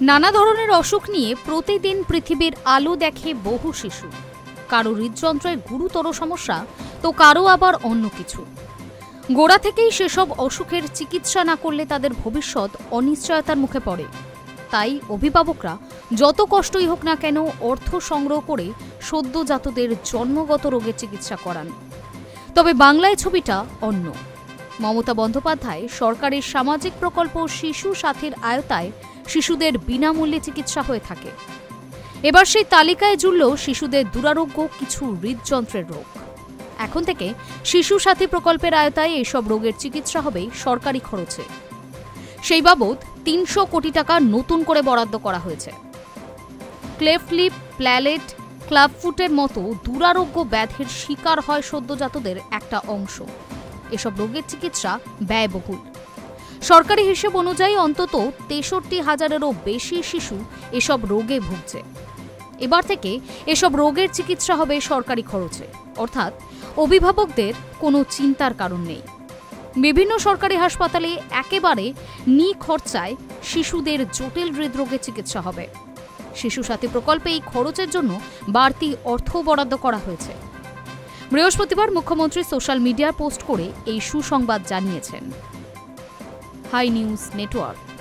নানা ধরনের অসুখ নিয়ে প্রতিদিন পৃথিবীর আলো দেখে বহু শিশু। কারো হৃদযন্ত্রের গুরুতর সমস্যা, তো কারো আবার অন্য কিছু। গোড়া থেকেই সেসব অসুখের চিকিৎসা না করলে তাদের ভবিষ্যৎ অনিশ্চয়তার মুখে পড়ে। তাই অভিভাবকরা যত কষ্টই হোক না কেন অর্থ সংগ্রহ করে সদ্যজাতদের জন্মগত রোগের চিকিৎসা করান। তবে বাংলায় ছবিটা অন্য। মমতা বন্দ্যোপাধ্যায় সরকারের সামাজিক প্রকল্প শিশু সাথীর আওতায় শিশুদের বিনামূল্যে চিকিৎসা হয়ে থাকে। এবার সেই তালিকায় জুড়ল শিশুদের দুরারোগ্য কিছু হৃদযন্ত্রের রোগ। এখন থেকে শিশু সাথী প্রকল্পের আওতায় এসব রোগের চিকিৎসা হবে সরকারি খরচে। সেই বাবদ ৩০০ কোটি টাকা নতুন করে বরাদ্দ করা হয়েছে। ক্লেফট লিপ, প্ল্যালেট, ক্লাবফুটের মতো দুরারোগ্য ব্যাধির শিকার হয় সদ্যজাতদের একটা অংশ। এসব রোগের চিকিৎসা ব্যয়বহুল। সরকারি হিসেব অনুযায়ী অন্তত ৬৩,০০০-এরও বেশি শিশু এসব রোগে ভুগছে। এবার থেকে এসব রোগের চিকিৎসা হবে সরকারি খরচে, অর্থাৎ অভিভাবকদের কোনো চিন্তার কারণ নেই। বিভিন্ন সরকারি হাসপাতালে একেবারে নিখরচায় শিশুদের জটিল হৃদরোগের চিকিৎসা হবে। শিশু সাথী প্রকল্পে এই খরচের জন্য বাড়তি অর্থ বরাদ্দ করা হয়েছে। বৃহস্পতিবার মুখ্যমন্ত্রী সোশ্যাল মিডিয়ায় পোস্ট করে এই সুসংবাদ জানিয়েছেন। High news network.